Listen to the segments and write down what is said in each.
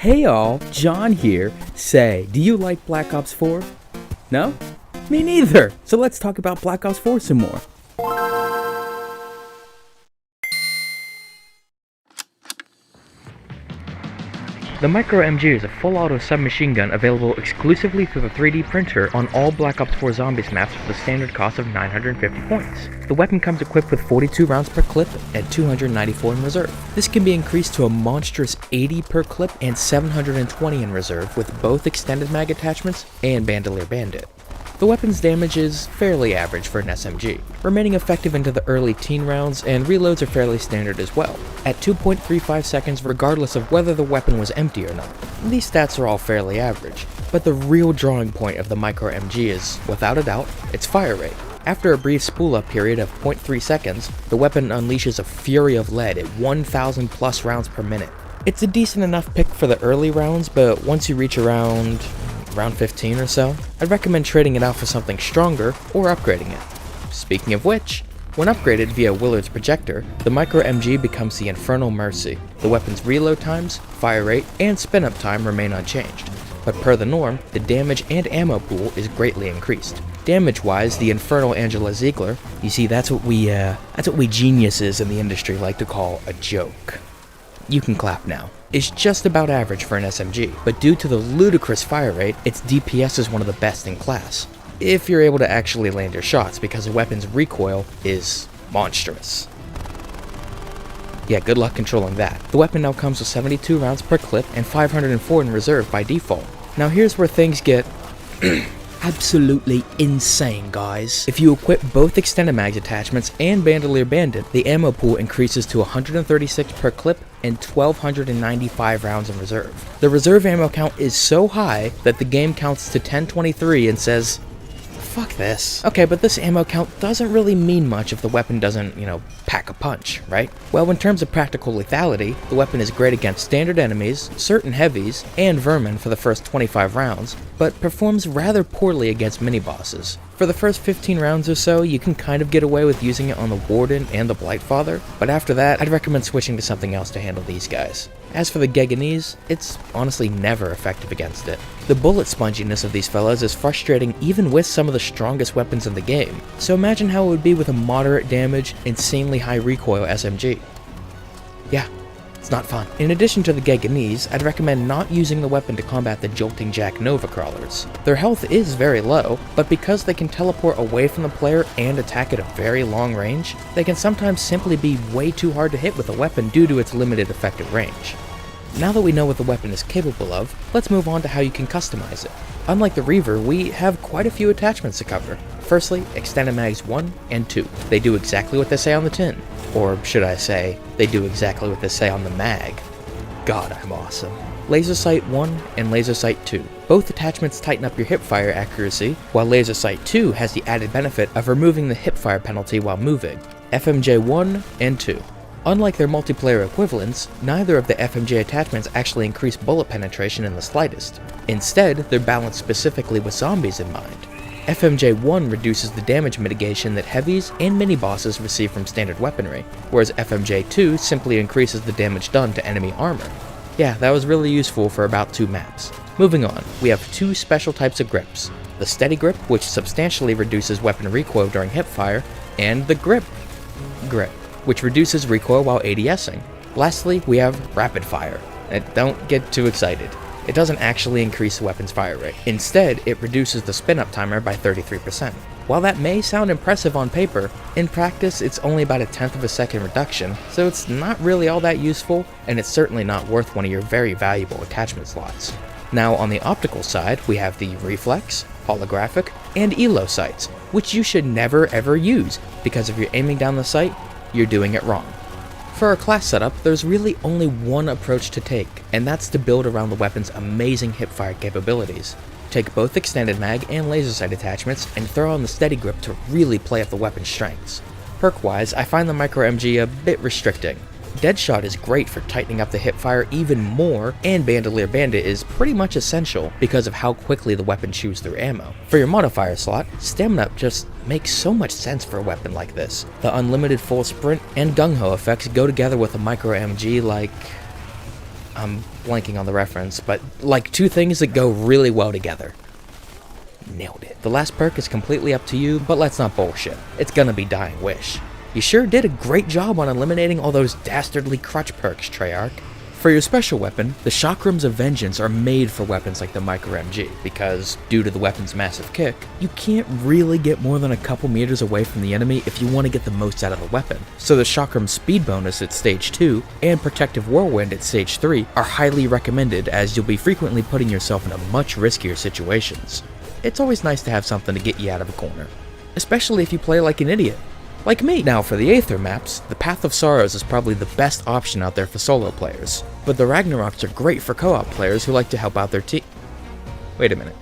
Hey all, John here. Say, do you like Black Ops 4? No? Me neither! So let's talk about Black Ops 4 some more. The MicroMG is a full-auto submachine gun available exclusively through the 3D printer on all Black Ops 4 Zombies maps for the standard cost of 950 points. The weapon comes equipped with 42 rounds per clip and 294 in reserve. This can be increased to a monstrous 80 per clip and 720 in reserve with both extended mag attachments and Bandolier Bandit. The weapon's damage is fairly average for an SMG, remaining effective into the early teen rounds, and reloads are fairly standard as well, at 2.35 seconds regardless of whether the weapon was empty or not. These stats are all fairly average, but the real drawing point of the MicroMG is, without a doubt, its fire rate. After a brief spool-up period of 0.3 seconds, the weapon unleashes a fury of lead at 1,000 plus rounds per minute. It's a decent enough pick for the early rounds, but once you reach around 15 or so, I'd recommend trading it out for something stronger or upgrading it. Speaking of which, when upgraded via Willard's projector, the MicroMG becomes the Infernal Mercy. The weapon's reload times, fire rate, and spin-up time remain unchanged, but per the norm, the damage and ammo pool is greatly increased. Damage-wise, the Infernal Angela Ziegler, you see that's what we geniuses in the industry like to call a joke. You can clap now. Is just about average for an SMG, but due to the ludicrous fire rate, its DPS is one of the best in class, if you're able to actually land your shots, because the weapon's recoil is monstrous. Yeah, good luck controlling that. The weapon now comes with 72 rounds per clip and 504 in reserve by default. Now here's where things get absolutely insane, guys. If you equip both extended mags attachments and Bandolier Bandit, the ammo pool increases to 136 per clip and 1,295 rounds in reserve. The reserve ammo count is so high that the game counts to 1023 and says, fuck this. Okay, but this ammo count doesn't really mean much if the weapon doesn't, pack a punch, right? Well, in terms of practical lethality, the weapon is great against standard enemies, certain heavies, and vermin for the first 25 rounds, but performs rather poorly against mini-bosses. For the first 15 rounds or so, you can kind of get away with using it on the Warden and the Blightfather, but after that, I'd recommend switching to something else to handle these guys. As for the Geganese, it's honestly never effective against it. The bullet sponginess of these fellas is frustrating even with some of the strongest weapons in the game, so imagine how it would be with a moderate damage, insanely high recoil SMG. Yeah, it's not fun. In addition to the Geganese, I'd recommend not using the weapon to combat the Jolting Jack Nova Crawlers. Their health is very low, but because they can teleport away from the player and attack at a very long range, they can sometimes simply be way too hard to hit with a weapon due to its limited effective range. Now that we know what the weapon is capable of, let's move on to how you can customize it. Unlike the Reaver, we have quite a few attachments to cover. Firstly, Extended Mags 1 and 2. They do exactly what they say on the tin. Or should I say, they do exactly what they say on the mag. God, I'm awesome. Laser Sight 1 and Laser Sight 2. Both attachments tighten up your hipfire accuracy, while Laser Sight 2 has the added benefit of removing the hipfire penalty while moving. FMJ 1 and 2. Unlike their multiplayer equivalents, neither of the FMJ attachments actually increase bullet penetration in the slightest. Instead, they're balanced specifically with zombies in mind. FMJ-1 reduces the damage mitigation that heavies and mini-bosses receive from standard weaponry, whereas FMJ-2 simply increases the damage done to enemy armor. Yeah, that was really useful for about 2 maps. Moving on, we have 2 special types of grips. The Steady Grip, which substantially reduces weapon recoil during hipfire, and the Grip, which reduces recoil while ADSing. Lastly, we have Rapid Fire. And don't get too excited. It doesn't actually increase the weapon's fire rate. Instead, it reduces the spin-up timer by 33%. While that may sound impressive on paper, in practice it's only about a 1/10 of a second reduction, so it's not really all that useful, and it's certainly not worth one of your very valuable attachment slots. Now on the optical side, we have the Reflex, Holographic, and Elo sights, which you should never ever use, because if you're aiming down the sight, you're doing it wrong. For our class setup, there's really only one approach to take, and that's to build around the weapon's amazing hipfire capabilities. Take both extended mag and laser sight attachments and throw on the Steady Grip to really play up the weapon's strengths. Perk-wise, I find the MicroMG a bit restricting. Deadshot is great for tightening up the hipfire even more, and Bandolier Bandit is pretty much essential because of how quickly the weapon chews through ammo. For your modifier slot, Stamina Up just makes so much sense for a weapon like this. The unlimited full sprint and gung-ho effects go together with a MicroMG like I'm blanking on the reference, but like two things that go really well together. Nailed it. The last perk is completely up to you, but let's not bullshit. It's gonna be Dying Wish. You sure did a great job on eliminating all those dastardly crutch perks, Treyarch. For your special weapon, the Chakrams of Vengeance are made for weapons like the MicroMG, because, due to the weapon's massive kick, you can't really get more than a couple meters away from the enemy if you want to get the most out of the weapon. So the Chakram Speed bonus at Stage 2 and Protective Whirlwind at Stage 3 are highly recommended, as you'll be frequently putting yourself into much riskier situations. It's always nice to have something to get you out of a corner, especially if you play like an idiot. Like me. Now for the Aether maps, the Path of Sorrows is probably the best option out there for solo players, but the Ragnaroks are great for co-op players who like to help out their team. Wait a minute.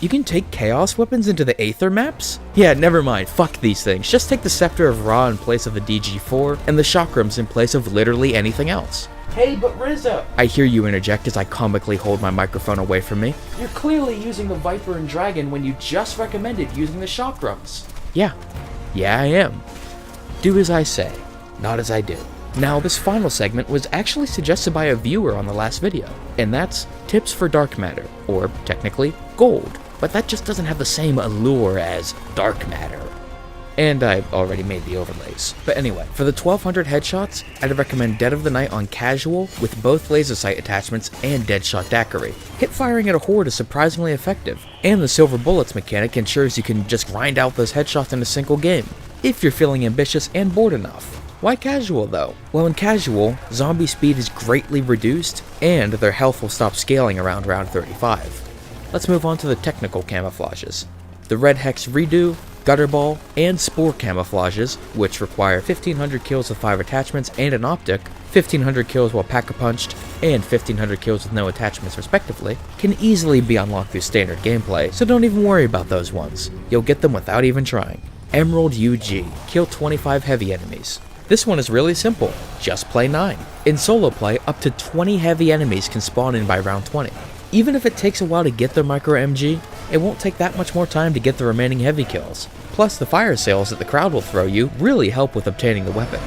You can take Chaos weapons into the Aether maps? Yeah, never mind, fuck these things. Just take the Scepter of Ra in place of the DG4, and the Chakrams in place of literally anything else. Hey, but Rizzo! I hear you interject as I comically hold my microphone away from me. You're clearly using the Viper and Dragon when you just recommended using the Chakrams. Yeah, I am. Do as I say, not as I do. Now, this final segment was actually suggested by a viewer on the last video, and that's tips for dark matter, or technically, gold. But that just doesn't have the same allure as dark matter. And I already made the overlays. But anyway, for the 1200 headshots, I'd recommend Dead of the Night on casual with both laser sight attachments and Deadshot Daiquiri. Hip firing at a horde is surprisingly effective, and the silver bullets mechanic ensures you can just grind out those headshots in a single game, if you're feeling ambitious and bored enough. Why casual though? Well, in casual, zombie speed is greatly reduced, and their health will stop scaling around round 35. Let's move on to the technical camouflages. The Red Hex Redo, Gutterball, and Spore camouflages, which require 1500 kills with 5 attachments and an optic, 1500 kills while pack-a-punched, and 1500 kills with no attachments respectively, can easily be unlocked through standard gameplay, so don't even worry about those ones. You'll get them without even trying. Emerald UG, kill 25 heavy enemies. This one is really simple, just play 9. In solo play, up to 20 heavy enemies can spawn in by round 20. Even if it takes a while to get their MicroMG, it won't take that much more time to get the remaining heavy kills. Plus, the fire sales that the crowd will throw you really help with obtaining the weapon.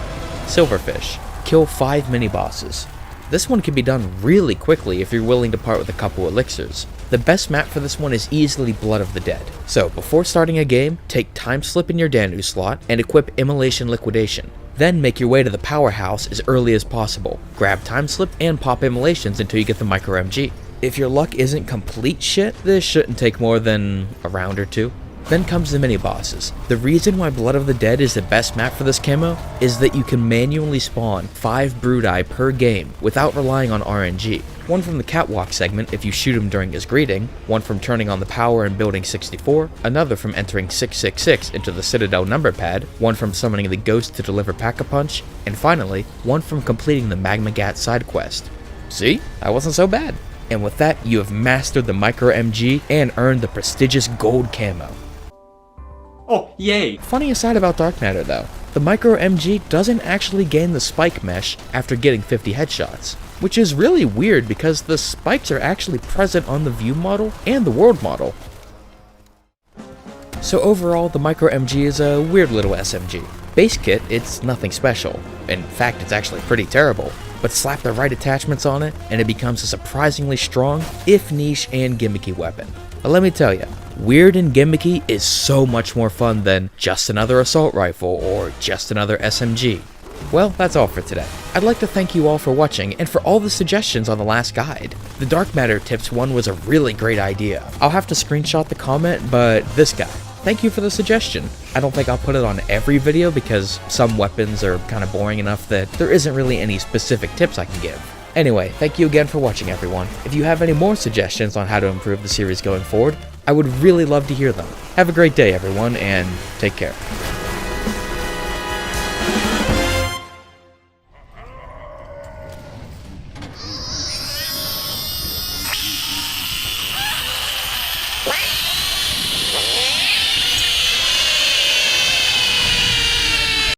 Silverfish, kill 5 mini-bosses. This one can be done really quickly if you're willing to part with a couple elixirs. The best map for this one is easily Blood of the Dead. So, before starting a game, take Time Slip in your Danu slot and equip Immolation Liquidation. Then make your way to the powerhouse as early as possible. Grab Time Slip and pop Immolations until you get the MicroMG. If your luck isn't complete shit, this shouldn't take more than a round or two. Then comes the mini-bosses. The reason why Blood of the Dead is the best map for this camo is that you can manually spawn 5 Brood Eye per game without relying on RNG. One from the Catwalk segment if you shoot him during his greeting, one from turning on the power in Building 64, another from entering 666 into the Citadel number pad, one from summoning the Ghost to deliver Pack-a-Punch, and finally, one from completing the Magmagat side quest. See? That wasn't so bad. And with that, you have mastered the MicroMG and earned the prestigious gold camo. Oh, yay! Funny aside about dark matter though, the MicroMG doesn't actually gain the spike mesh after getting 50 headshots, which is really weird because the spikes are actually present on the view model and the world model. So overall, the MicroMG is a weird little SMG. Base kit, it's nothing special. In fact, it's actually pretty terrible. But slap the right attachments on it, and it becomes a surprisingly strong, if niche and gimmicky weapon. But let me tell you, weird and gimmicky is so much more fun than just another assault rifle or just another SMG. Well, that's all for today. I'd like to thank you all for watching and for all the suggestions on the last guide. The Dark Matter Tips one was a really great idea. I'll have to screenshot the comment, but this guy. Thank you for the suggestion. I don't think I'll put it on every video because some weapons are kind of boring enough that there isn't really any specific tips I can give. Anyway, thank you again for watching everyone. If you have any more suggestions on how to improve the series going forward, I would really love to hear them. Have a great day everyone, and take care.